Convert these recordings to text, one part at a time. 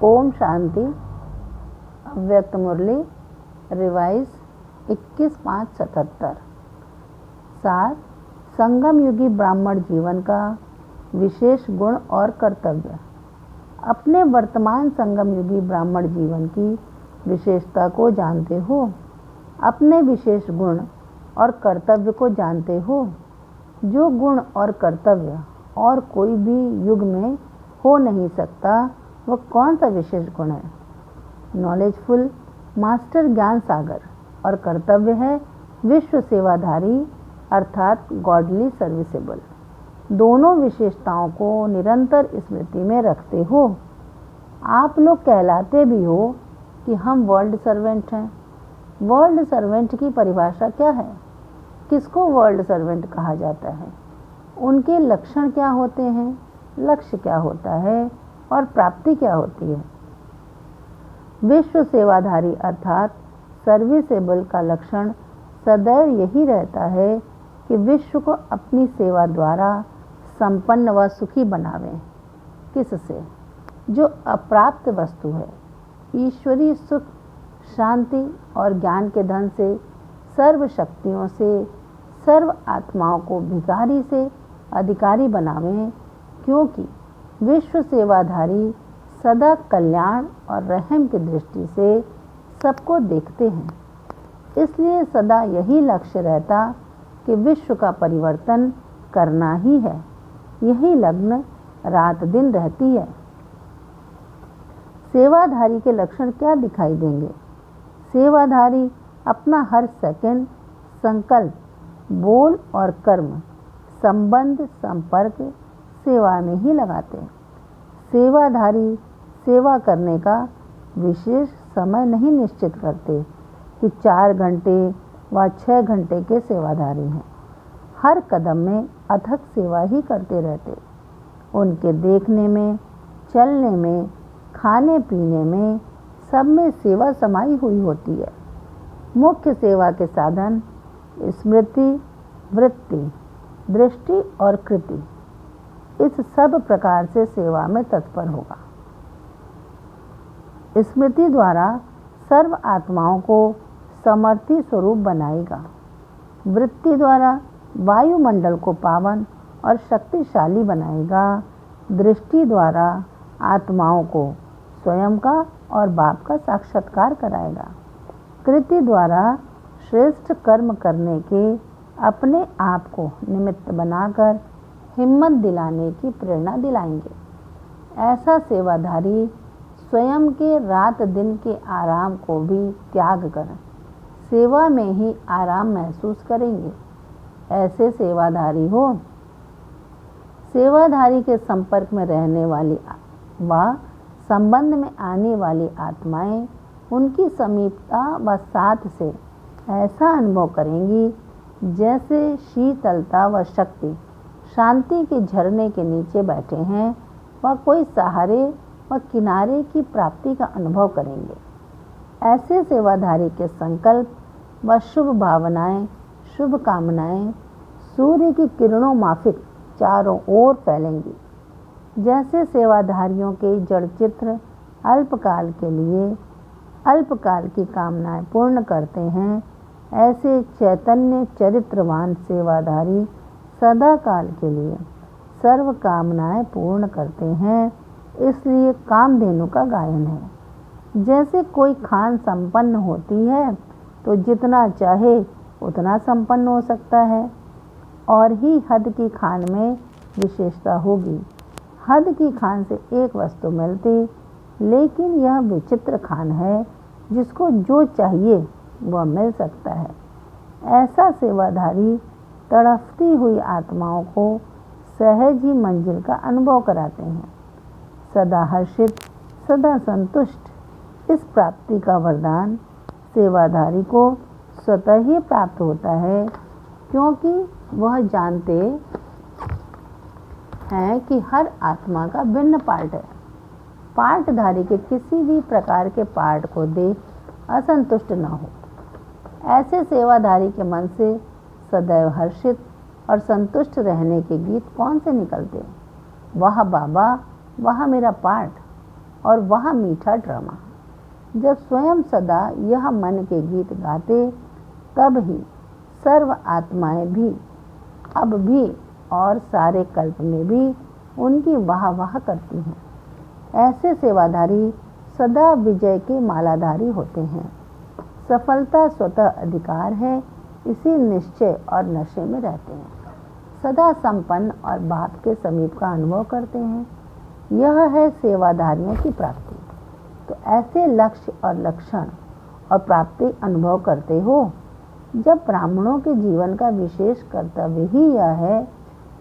ओम शांति। अव्यक्त मुरली रिवाइज 21/5/77। सार संगम युगी ब्राह्मण जीवन का विशेष गुण और कर्तव्य। अपने वर्तमान संगम युगी ब्राह्मण जीवन की विशेषता को जानते हो, अपने विशेष गुण और कर्तव्य को जानते हो। जो गुण और कर्तव्य और कोई भी युग में हो नहीं सकता, वह कौन सा विशेष गुण है? नॉलेजफुल मास्टर ज्ञान सागर और कर्तव्य है विश्व सेवाधारी अर्थात गॉडली सर्विसेबल। दोनों विशेषताओं को निरंतर स्मृति में रखते हो। आप लोग कहलाते भी हो कि हम वर्ल्ड सर्वेंट हैं। वर्ल्ड सर्वेंट की परिभाषा क्या है? किसको वर्ल्ड सर्वेंट कहा जाता है? उनके लक्षण क्या होते हैं? लक्ष्य क्या होता है और प्राप्ति क्या होती है? विश्व सेवाधारी अर्थात सर्विसेबल का लक्षण सदैव यही रहता है कि विश्व को अपनी सेवा द्वारा संपन्न व सुखी बनावें। किससे? जो अप्राप्त वस्तु है, ईश्वरीय सुख, शांति और ज्ञान के धन से, सर्व शक्तियों से सर्व आत्माओं को भिखारी से अधिकारी बनावें, क्योंकि विश्व सेवाधारी सदा कल्याण और रहम की दृष्टि से सबको देखते हैं। इसलिए सदा यही लक्ष्य रहता कि विश्व का परिवर्तन करना ही है। यही लग्न रात दिन रहती है। सेवाधारी के लक्षण क्या दिखाई देंगे? सेवाधारी अपना हर सेकंड संकल्प, बोल और कर्म, संबंध, संपर्क सेवा में ही लगाते हैं। सेवाधारी सेवा करने का विशेष समय नहीं निश्चित करते कि 4 घंटे व 6 घंटे के सेवाधारी हैं। हर कदम में अथक सेवा ही करते रहते। उनके देखने में, चलने में, खाने पीने में, सब में सेवा समाई हुई होती है। मुख्य सेवा के साधन स्मृति, वृत्ति, दृष्टि और कृति, इस सब प्रकार से सेवा में तत्पर होगा। स्मृति द्वारा सर्व आत्माओं को समर्थी स्वरूप बनाएगा। वृत्ति द्वारा वायुमंडल को पावन और शक्तिशाली बनाएगा। दृष्टि द्वारा आत्माओं को स्वयं का और बाप का साक्षात्कार कराएगा। कृति द्वारा श्रेष्ठ कर्म करने के अपने आप को निमित्त बनाकर हिम्मत दिलाने की प्रेरणा दिलाएंगे। ऐसा सेवाधारी स्वयं के रात दिन के आराम को भी त्याग कर सेवा में ही आराम महसूस करेंगे। ऐसे सेवाधारी हो। सेवाधारी के संपर्क में रहने वाली व संबंध में आने वाली आत्माएं उनकी समीपता व साथ से ऐसा अनुभव करेंगी जैसे शीतलता व शक्ति शांति के झरने के नीचे बैठे हैं व कोई सहारे व किनारे की प्राप्ति का अनुभव करेंगे। ऐसे सेवाधारी के संकल्प व शुभ भावनाएं, शुभ कामनाएं सूर्य की किरणों माफिक चारों ओर फैलेंगी। जैसे सेवाधारियों के जड़ चित्र अल्पकाल के लिए अल्पकाल की कामनाएं पूर्ण करते हैं, ऐसे चैतन्य चरित्रवान सेवाधारी सदा काल के लिए सर्व कामनाएं पूर्ण करते हैं। इसलिए कामधेनु का गायन है। जैसे कोई खान संपन्न होती है तो जितना चाहे उतना संपन्न हो सकता है, और ही हद की खान में विशेषता होगी। हद की खान से एक वस्तु मिलती, लेकिन यह विचित्र खान है जिसको जो चाहिए वह मिल सकता है। ऐसा सेवाधारी तड़फती हुई आत्माओं को सहज ही मंजिल का अनुभव कराते हैं। सदा हर्षित, सदा संतुष्ट, इस प्राप्ति का वरदान सेवाधारी को स्वतः ही प्राप्त होता है, क्योंकि वह जानते हैं कि हर आत्मा का भिन्न पार्ट है। पार्टधारी के किसी भी प्रकार के पार्ट को देख असंतुष्ट न हो। ऐसे सेवाधारी के मन से सदैव हर्षित और संतुष्ट रहने के गीत कौन से निकलते? वाह बाबा, वह मेरा पार्ट। और वह मीठा ड्रामा। जब स्वयं सदा यह मन के गीत गाते, तब ही सर्व आत्माएं भी, अब भी और सारे कल्प में भी उनकी वाह वाह करती हैं। ऐसे सेवाधारी सदा विजय के मालाधारी होते हैं। सफलता स्वतः अधिकार है, इसी निश्चय और नशे में रहते हैं। सदा संपन्न और बाप के समीप का अनुभव करते हैं। यह है सेवाधारियों की प्राप्ति। तो ऐसे लक्ष्य और लक्षण और प्राप्ति अनुभव करते हो। जब ब्राह्मणों के जीवन का विशेष कर्तव्य ही यह है,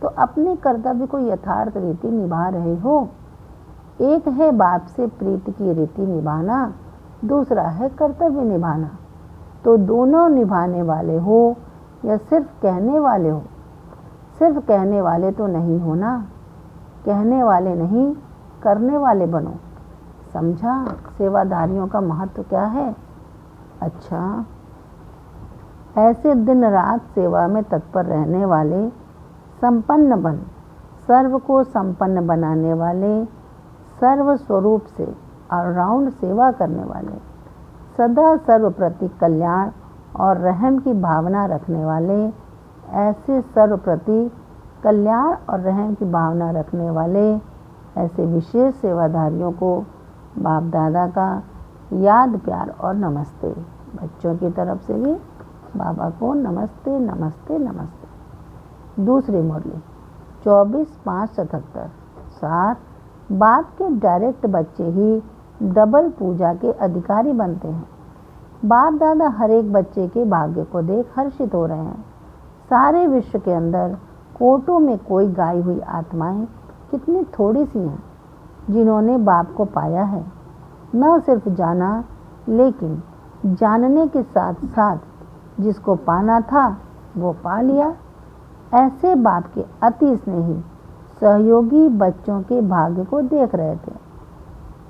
तो अपने कर्तव्य को यथार्थ रीति निभा रहे हो। एक है बाप से प्रीति की रीति निभाना, दूसरा है कर्तव्य निभाना। तो दोनों निभाने वाले हो या सिर्फ कहने वाले हो? सिर्फ कहने वाले तो नहीं होना। कहने वाले नहीं, करने वाले बनो। समझा सेवाधारियों का महत्व क्या है? अच्छा, ऐसे दिन रात सेवा में तत्पर रहने वाले संपन्न बन, सर्व को संपन्न बनाने वाले, सर्व स्वरूप से ऑलराउंड सेवा करने वाले, सदा सर्व प्रति कल्याण और रहम की भावना रखने वाले, ऐसे सर्व प्रति कल्याण और रहम की भावना रखने वाले ऐसे विशेष सेवाधारियों को बाप दादा का याद, प्यार और नमस्ते। बच्चों की तरफ से भी बाबा को नमस्ते नमस्ते नमस्ते। दूसरी मुरली 24/5/77। सार, बाप के डायरेक्ट बच्चे ही डबल पूजा के अधिकारी बनते हैं। बाप दादा हर एक बच्चे के भाग्य को देख हर्षित हो रहे हैं। सारे विश्व के अंदर कोटों में कोई गाई हुई आत्माएं कितनी थोड़ी सी हैं जिन्होंने बाप को पाया है। न सिर्फ जाना, लेकिन जानने के साथ साथ जिसको पाना था वो पा लिया। ऐसे बाप के अति स्नेही सहयोगी बच्चों के भाग्य को देख रहे थे।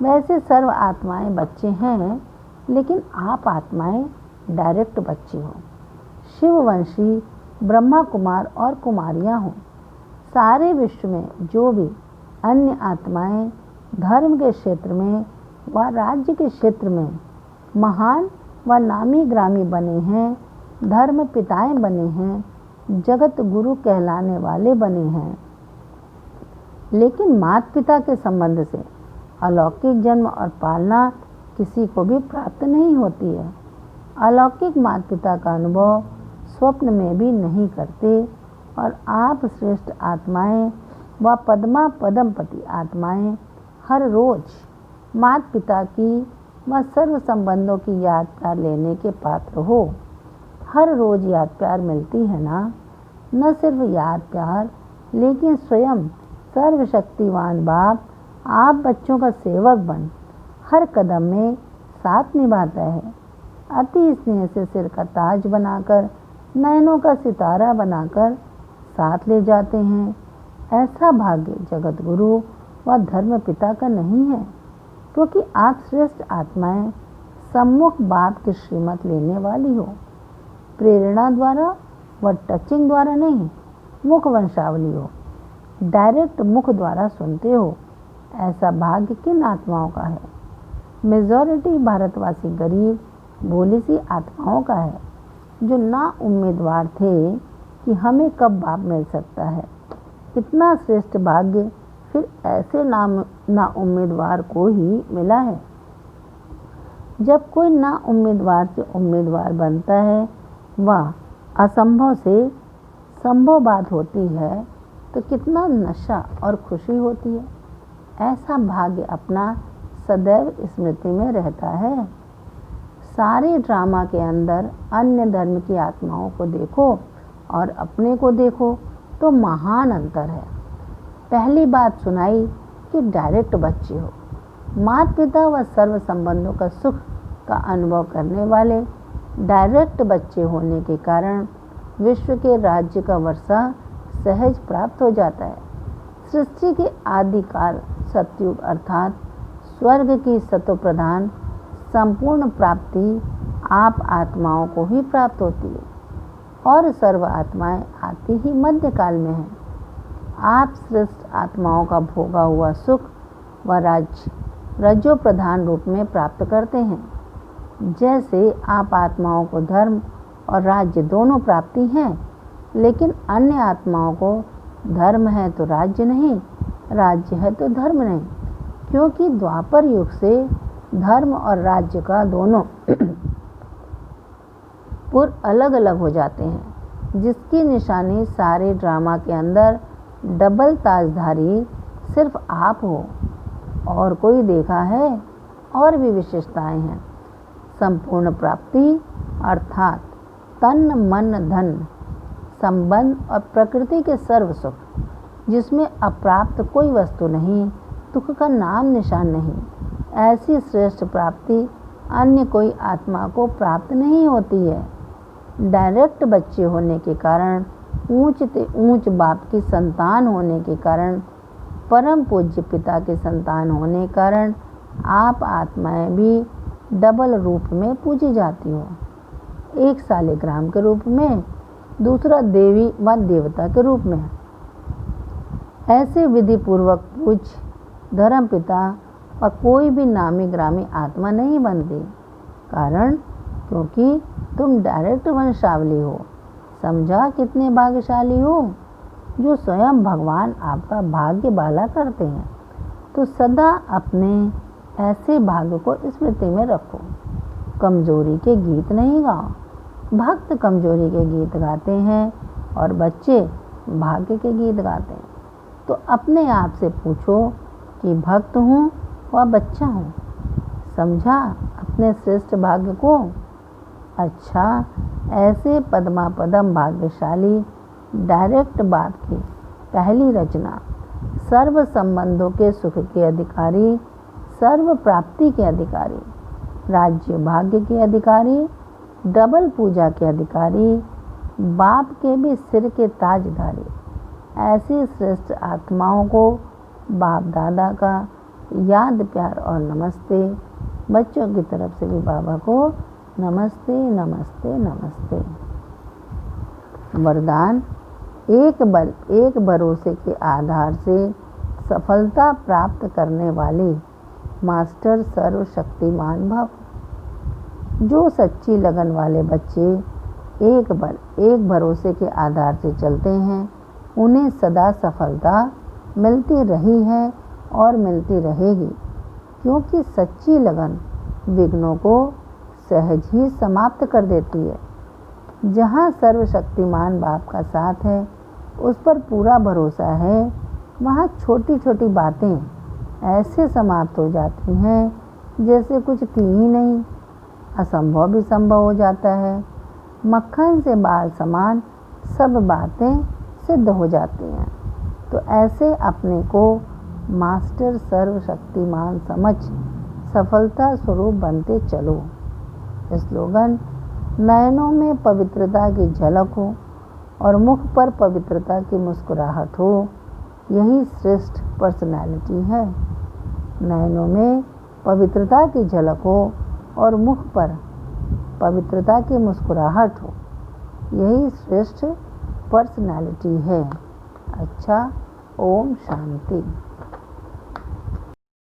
वैसे सर्व आत्माएं बच्चे हैं, लेकिन आप आत्माएं डायरेक्ट बच्चे हो। शिववंशी ब्रह्मा कुमार और कुमारियां हो। सारे विश्व में जो भी अन्य आत्माएं धर्म के क्षेत्र में व राज्य के क्षेत्र में महान व नामी ग्रामी बने हैं, धर्म पिताएं बने हैं, जगत गुरु कहलाने वाले बने हैं, लेकिन माता पिता के संबंध से अलौकिक जन्म और पालना किसी को भी प्राप्त नहीं होती है। अलौकिक माता पिता का अनुभव स्वप्न में भी नहीं करते। और आप श्रेष्ठ आत्माएं व पद्मा पद्मपति आत्माएं हर रोज माता पिता की व सर्व संबंधों की याद प्यार लेने के पात्र हो। हर रोज याद प्यार मिलती है ना? न सिर्फ याद प्यार, लेकिन स्वयं सर्वशक्तिवान बाप आप बच्चों का सेवक बन हर कदम में साथ निभाता है। अति स्नेह से सिर का ताज बनाकर, नयनों का सितारा बनाकर साथ ले जाते हैं। ऐसा भाग्य जगत गुरु व धर्म पिता का नहीं है, क्योंकि आप श्रेष्ठ आत्माएं सम्मुख बाप की श्रीमत लेने वाली हो। प्रेरणा द्वारा व टचिंग द्वारा नहीं, मुख वंशावली हो। डायरेक्ट मुख द्वारा सुनते हो। ऐसा भाग्य किन आत्माओं का है? मेजॉरिटी भारतवासी गरीब भोली सी आत्माओं का है, जो ना उम्मीदवार थे कि हमें कब बाप मिल सकता है। इतना श्रेष्ठ भाग्य फिर ऐसे ना उम्मीदवार को ही मिला है। जब कोई ना उम्मीदवार से उम्मीदवार बनता है, वह असंभव से संभव बात होती है, तो कितना नशा और खुशी होती है। ऐसा भाग्य अपना सदैव स्मृति में रहता है। सारे ड्रामा के अंदर अन्य धर्म की आत्माओं को देखो और अपने को देखो तो महान अंतर है। पहली बात सुनाई कि डायरेक्ट बच्चे हो। माता पिता व सर्व संबंधों का सुख का अनुभव करने वाले डायरेक्ट बच्चे होने के कारण विश्व के राज्य का वर्षा सहज प्राप्त हो जाता है। सृष्टि के आदिकाल सतयुग अर्थात स्वर्ग की सतो प्रधान संपूर्ण प्राप्ति आप आत्माओं को ही प्राप्त होती है, और सर्व आत्माएं आती ही मध्यकाल में हैं। आप श्रेष्ठ आत्माओं का भोगा हुआ सुख व राज्य रजो प्रधान रूप में प्राप्त करते हैं। जैसे आप आत्माओं को धर्म और राज्य दोनों प्राप्ति हैं, लेकिन अन्य आत्माओं को धर्म है तो राज्य नहीं, राज्य है तो धर्म नहीं, क्योंकि द्वापर युग से धर्म और राज्य का दोनों पुर अलग अलग हो जाते हैं, जिसकी निशानी सारे ड्रामा के अंदर डबल ताजधारी सिर्फ आप हो और कोई देखा है। और भी विशेषताएं हैं। संपूर्ण प्राप्ति अर्थात तन मन धन संबंध और प्रकृति के सर्व सुख, जिसमें अप्राप्त कोई वस्तु नहीं, दुख का नाम निशान नहीं। ऐसी श्रेष्ठ प्राप्ति अन्य कोई आत्मा को प्राप्त नहीं होती है। डायरेक्ट बच्चे होने के कारण, ऊंच से ऊंच बाप की संतान होने के कारण, परम पूज्य पिता के संतान होने के कारण आप आत्माएं भी डबल रूप में पूजी जाती हो। एक शालिग्राम के रूप में, दूसरा देवी व देवता के रूप में। ऐसे विधि पूर्वक पूज्य धर्म पिता और कोई भी नामी ग्रामी आत्मा नहीं बनती। कारण क्योंकि तुम डायरेक्ट वंशावली हो। समझा कितने भाग्यशाली हो, जो स्वयं भगवान आपका भाग्य बाला करते हैं। तो सदा अपने ऐसे भाग्य को स्मृति में रखो। कमजोरी के गीत नहीं गाओ। भक्त कमजोरी के गीत गाते हैं और बच्चे भाग्य के गीत गाते हैं। तो अपने आप से पूछो कि भक्त हूँ व बच्चा हूँ। समझा अपने श्रेष्ठ भाग्य को। अच्छा, ऐसे पद्मा पदम भाग्यशाली डायरेक्ट बात की पहली रचना, सर्व संबंधों के सुख के अधिकारी, सर्व प्राप्ति के अधिकारी, राज्य भाग्य के अधिकारी, डबल पूजा के अधिकारी, बाप के भी सिर के ताजधारी, ऐसी श्रेष्ठ आत्माओं को बाप दादा का याद प्यार और नमस्ते। बच्चों की तरफ से भी बाबा को नमस्ते नमस्ते नमस्ते। वरदान, एक भरोसे के आधार से सफलता प्राप्त करने वाली मास्टर सर्वशक्तिमान भव। जो सच्ची लगन वाले बच्चे एक भरोसे के आधार से चलते हैं, उन्हें सदा सफलता मिलती रही है और मिलती रहेगी, क्योंकि सच्ची लगन विघ्नों को सहज ही समाप्त कर देती है। जहाँ सर्वशक्तिमान बाप का साथ है, उस पर पूरा भरोसा है, वहाँ छोटी छोटी बातें ऐसे समाप्त हो जाती हैं जैसे कुछ थी ही नहीं। असंभव भी संभव हो जाता है। मक्खन से बाल समान सब बातें सिद्ध हो जाती हैं। तो ऐसे अपने को मास्टर सर्वशक्तिमान समझ सफलता स्वरूप बनते चलो। स्लोगन, नयनों में पवित्रता की झलक हो और मुख पर पवित्रता की मुस्कुराहट हो, यही श्रेष्ठ पर्सनालिटी है। नयनों में पवित्रता की झलक हो और मुख पर पवित्रता की मुस्कुराहट हो, यही श्रेष्ठ पर्सनालिटी है। अच्छा, ओम शांति।